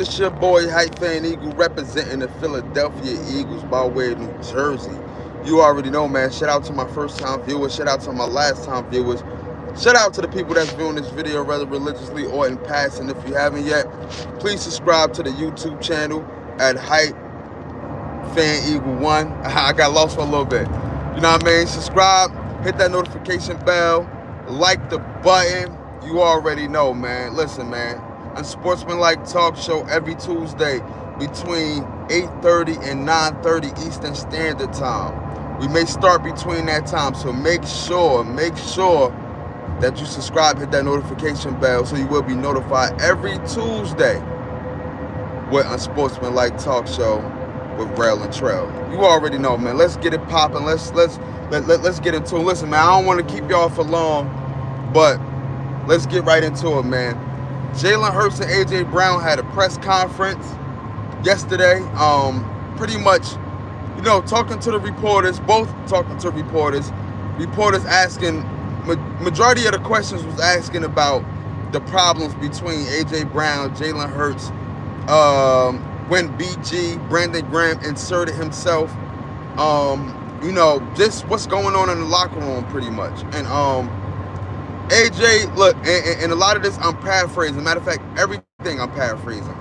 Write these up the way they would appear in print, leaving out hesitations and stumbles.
It's your boy Hype Fan Eagle representing the Philadelphia Eagles by way of New Jersey. You already know, man. Shout out to my first time viewers. Shout out to my last time viewers. Shout out to the people that's viewing this video rather religiously or in passing. If you haven't yet, please subscribe to the YouTube channel at Hype Fan Eagle 1. I got lost for a little bit. You know what I mean? Subscribe, hit that notification bell, like the button. You already know, man. Listen, man. Unsportsmanlike talk show every Tuesday between 8:30 and 9:30 Eastern Standard Time. We may start between that time, so make sure that you subscribe, hit that notification bell, so you will be notified every Tuesday with Unsportsmanlike Talk Show with Rail and Trail. You already know, man. Let's get it popping. Let's get into it. Listen, man. I don't want to keep y'all for long, but let's get right into it, man. Jalen Hurts and A.J. Brown had a press conference yesterday. Pretty much, talking to the reporters, both talking to reporters. Reporters asking, majority of the questions was asking about the problems between A.J. Brown, Jalen Hurts, when BG, Brandon Graham, inserted himself. Just what's going on in the locker room pretty much. And AJ, look, and a lot of this I'm paraphrasing. Matter of fact, everything I'm paraphrasing.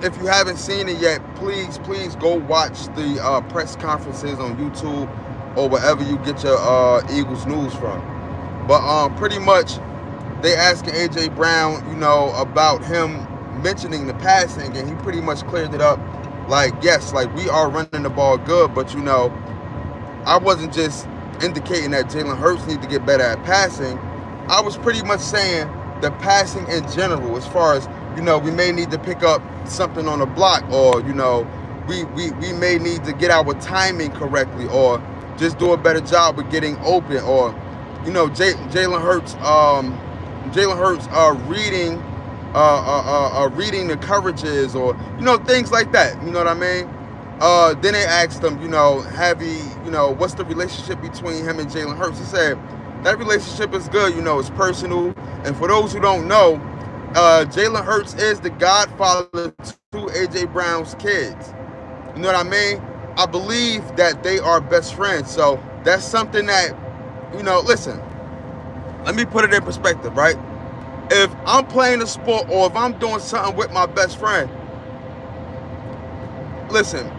If you haven't seen it yet, please go watch the press conferences on YouTube or wherever you get your Eagles news from. But pretty much, they asking AJ Brown, about him mentioning the passing, and he pretty much cleared it up. Like, yes, like we are running the ball good, but I wasn't just indicating that Jalen Hurts need to get better at passing. I was pretty much saying the passing in general, as far as, we may need to pick up something on the block, or, we may need to get our timing correctly, or just do a better job with getting open, or, Jalen Hurts reading the coverages, or, things like that. You know what I mean? Then they asked him, what's the relationship between him and Jalen Hurts? He said, that relationship is good, it's personal. And for those who don't know, Jalen Hurts is the godfather to AJ Brown's kids. You know what I mean? I believe that they are best friends. So that's something that, listen, let me put it in perspective, right? If I'm playing a sport or if I'm doing something with my best friend, listen,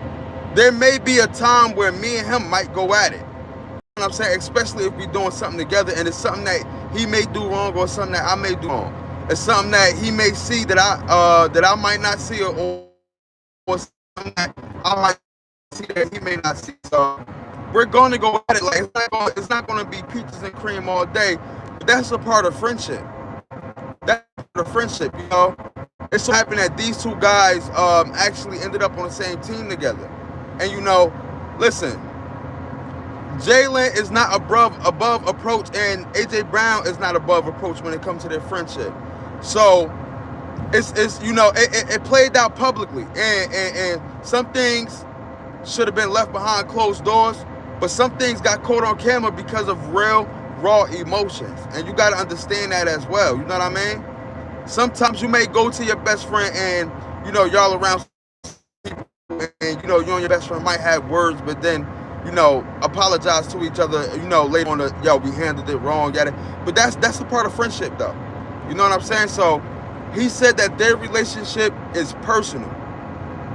there may be a time where me and him might go at it. You know what I'm saying? Especially if we're doing something together and it's something that he may do wrong or something that I may do wrong. It's something that he may see that I might not see, or something that I might see that he may not see. So we're going to go at it. Like, it's not going to be peaches and cream all day. But that's a part of friendship. That's a part of friendship, It so happened that these two guys actually ended up on the same team together. And listen, Jalen is not above approach, and AJ Brown is not above approach when it comes to their friendship. So it's it played out publicly, and some things should have been left behind closed doors, but some things got caught on camera because of real raw emotions, and you got to understand that as well. You know what I mean? Sometimes you may go to your best friend and y'all around people, and you and your best friend might have words, but then apologize to each other, later on, we handled it wrong, but that's a part of friendship, though. You know what I'm saying? So he said that their relationship is personal,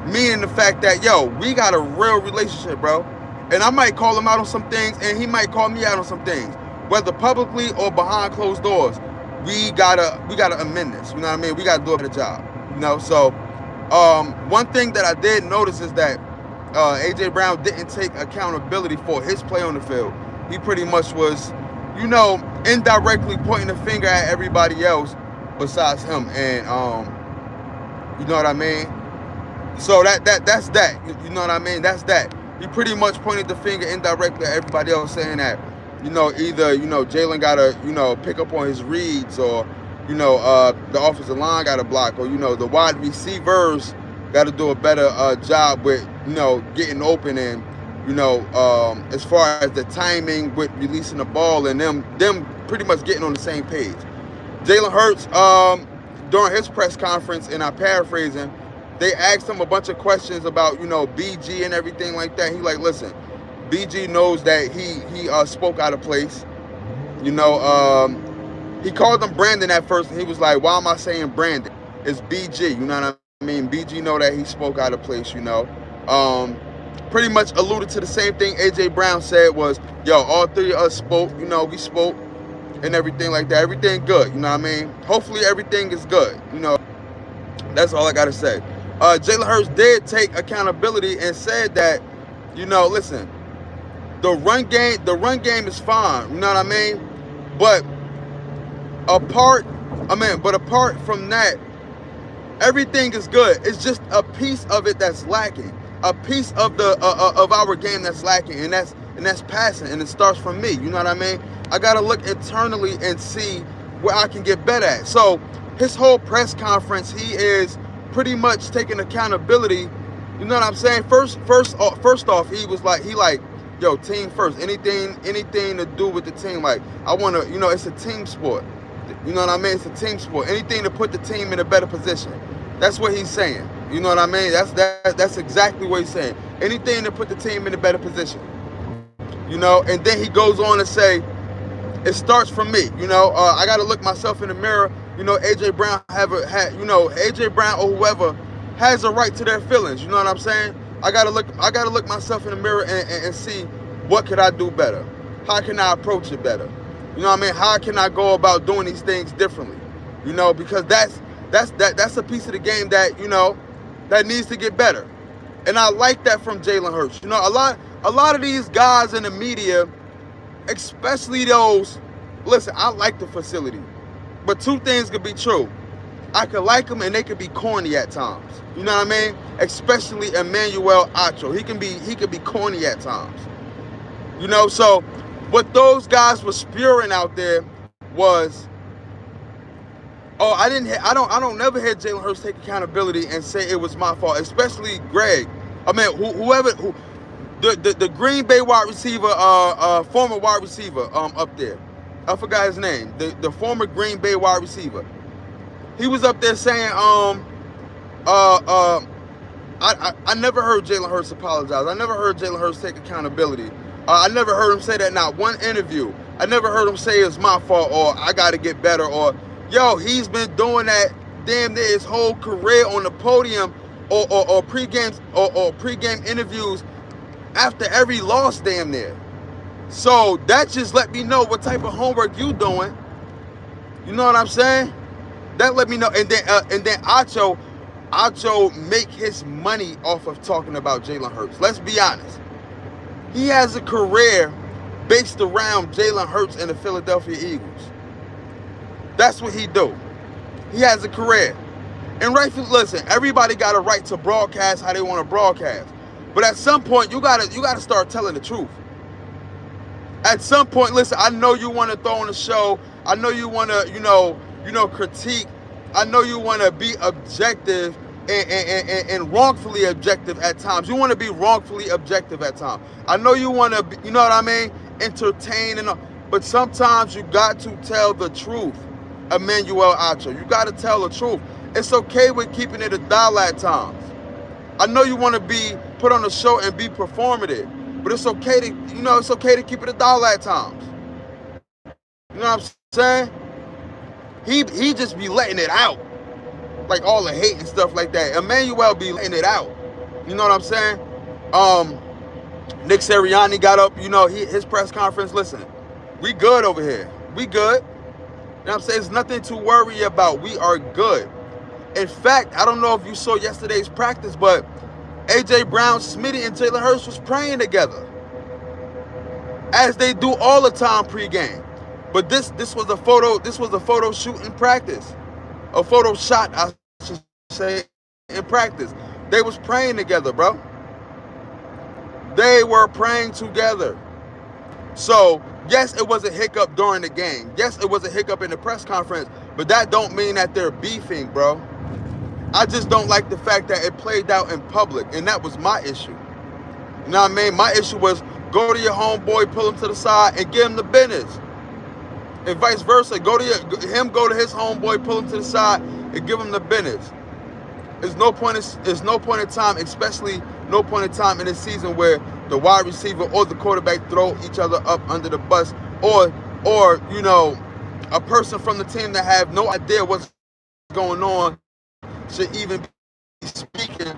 meaning the fact that, we got a real relationship, bro. And I might call him out on some things, and he might call me out on some things, whether publicly or behind closed doors. We gotta amend this. You know what I mean? We gotta do a better job. So one thing that I did notice is that AJ Brown didn't take accountability for his play on the field. He pretty much was, indirectly pointing the finger at everybody else besides him. And you know what I mean? So that's that. You know what I mean? That's that. He pretty much pointed the finger indirectly at everybody else, saying that, either, Jalen gotta, pick up on his reads, or, the offensive line gotta block, or, the wide receivers gotta do a better job with, getting open, and, as far as the timing with releasing the ball, and them pretty much getting on the same page. Jalen Hurts, during his press conference, and I'm paraphrasing, they asked him a bunch of questions about, BG and everything like that. He like, listen, BG knows that he spoke out of place. He called him Brandon at first, and he was like, why am I saying Brandon? It's BG, you know what I mean? BG know that he spoke out of place, Pretty much alluded to the same thing AJ Brown said was, yo, all three of us spoke, we spoke and everything like that. Everything good, you know what I mean? Hopefully everything is good, That's all I got to say. Jalen Hurts did take accountability and said that, listen, the run game is fine, you know what I mean? But apart from that, everything is good. It's just a piece of it that's lacking. A piece of the of our game that's lacking, and that's passing, and it starts from me. You know what I mean? I gotta look internally and see where I can get better at. So his whole press conference, he is pretty much taking accountability. You know what I'm saying? First off, he was like, yo, team first. Anything to do with the team. Like, I wanna, it's a team sport. You know what I mean? It's a team sport. Anything to put the team in a better position. That's what he's saying. You know what I mean? That's exactly what he's saying. Anything to put the team in a better position. And then he goes on to say, it starts from me. I got to look myself in the mirror. AJ Brown AJ Brown or whoever has a right to their feelings. You know what I'm saying? I gotta look myself in the mirror and see what could I do better. How can I approach it better? You know what I mean? How can I go about doing these things differently? Because that's a piece of the game that that needs to get better. And I like that from Jalen Hurts. A lot of these guys in the media, especially those, listen, I like the facility, but two things could be true. I could like them and they could be corny at times. You know what I mean? Especially Emmanuel Acho. He can be corny at times. So what those guys were spewing out there was, I don't never hear Jalen Hurts take accountability and say it was my fault, especially Greg. I mean, the Green Bay wide receiver, former wide receiver, up there. I forgot his name. The former Green Bay wide receiver. He was up there saying, I never heard Jalen Hurts apologize. I never heard Jalen Hurts take accountability. I never heard him say that, not one interview. I never heard him say it's my fault or I got to get better or, yo, he's been doing that damn near his whole career on the podium or pregame interviews after every loss damn near. So that just let me know what type of homework you doing. You know what I'm saying? That let me know. And then Acho make his money off of talking about Jalen Hurts. Let's be honest. He has a career based around Jalen Hurts and the Philadelphia Eagles. That's what he do. He has a career. And rightfully, listen, everybody got a right to broadcast how they want to broadcast. But at some point, you gotta start telling the truth. At some point, listen, I know you want to throw on the show. I know you want to, critique. I know you want to be objective and wrongfully objective at times. You want to be wrongfully objective at times. I know you want to, you know what I mean, entertain but sometimes you got to tell the truth. Emmanuel Acho, you got to tell the truth. It's okay with keeping it $1 at times. I know you want to be put on a show and be performative, but it's okay to keep it $1 at times. You know what I'm saying? He just be letting it out, like all the hate and stuff like that. Emmanuel be letting it out. You know what I'm saying? Nick Sirianni got up. His press conference. Listen, we good over here. We good. You know what I'm saying? There's nothing to worry about. We are good. In fact, I don't know if you saw yesterday's practice, but AJ Brown, Smitty, and Jalen Hurts was praying together, as they do all the time pregame. But this was a photo shoot in practice, a photo shot, I should say, in practice. They was praying together, bro. They were praying together. So yes, it was a hiccup during the game. Yes, it was a hiccup in the press conference, but that don't mean that they're beefing, bro. I just don't like the fact that it played out in public, and that was my issue. You know what I mean? My issue was go to your homeboy, pull him to the side, and give him the business. And vice versa, go to his homeboy, pull him to the side, and give them the business. There's no point in time, especially no point in time in this season where the wide receiver or the quarterback throw each other up under the bus, or you know, a person from the team that have no idea what's going on should even be speaking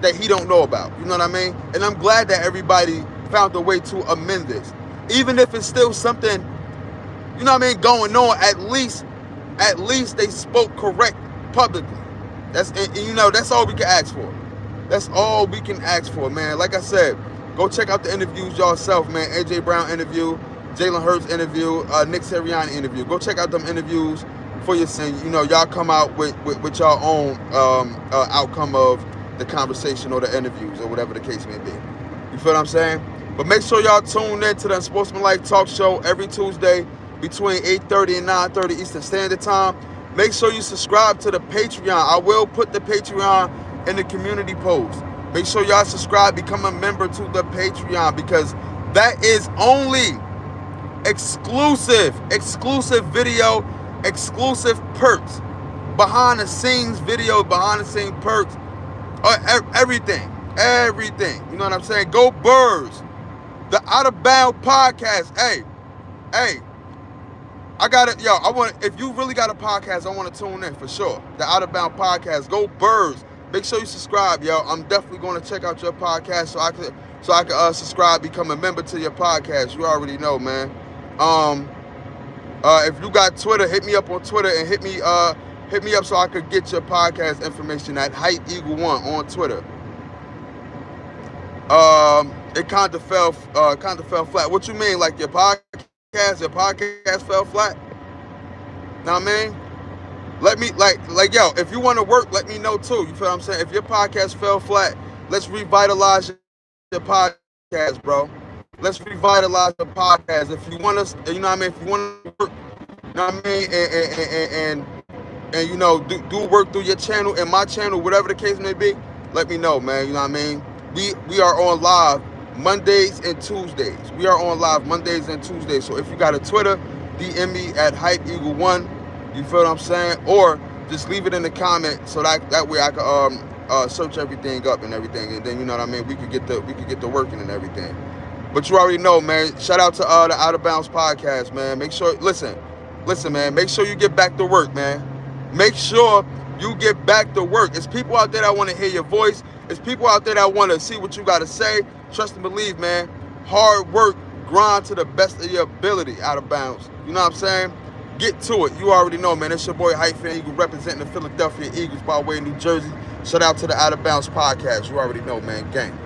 that he don't know about. You know what I mean? And I'm glad that everybody found a way to amend this, even if it's still something, you know what I mean, going on. At least they spoke correct publicly. That's all we can ask for. That's all we can ask for, man. Like I said, go check out the interviews yourself, man. AJ Brown interview, Jalen Hurts interview, Nick Sirianni interview. Go check out them interviews for yourself. You know, y'all come out with your own outcome of the conversation or the interviews or whatever the case may be. You feel what I'm saying? But make sure y'all tune in to the Unsportsmanlike Talk Show every Tuesday between 8:30 and 9:30 Eastern Standard Time. Make sure you subscribe to the Patreon. I will put the Patreon in the community post. Make sure y'all subscribe, become a member to the Patreon, because that is only exclusive video, exclusive perks, behind the scenes video, behind the scenes perks, everything. You know what I'm saying? Go Birds, the Out of Bound podcast. Hey. I got it, yo. If you really got a podcast, I want to tune in for sure. The Out of Bound podcast. Go Birds. Make sure you subscribe, yo. I'm definitely going to check out your podcast so I could subscribe, become a member to your podcast. You already know, man. If you got Twitter, hit me up on Twitter and hit me up so I could get your podcast information at HypeEagle1 on Twitter. It kind of fell flat. What you mean, like your podcast fell flat? Know what I mean? Let me, yo, if you want to work, let me know too. You feel what I'm saying? If your podcast fell flat, let's revitalize your podcast, bro. Let's revitalize your podcast. If you want us, you know what I mean? If you want to work, you know what I mean? And you know, do work through your channel and my channel, whatever the case may be, let me know, man. You know what I mean? We are on live Mondays and Tuesdays. We are on live Mondays and Tuesdays. So if you got a Twitter, DM me at HypeEagle1. You feel what I'm saying? Or just leave it in the comment so that way I can search everything up and everything, and then, you know what I mean, we could get the working and everything. But you already know, man. Shout out to the Out of Bounds podcast, man. Make sure, listen, man. Make sure you get back to work, man. Make sure you get back to work. It's people out there that want to hear your voice. It's people out there that want to see what you got to say. Trust and believe, man. Hard work, grind to the best of your ability. Out of Bounds. You know what I'm saying? Get to it. You already know, man. It's your boy Hyphen Eagle representing the Philadelphia Eagles by way of New Jersey. Shout out to the Out of Bounds podcast. You already know, man. Gang.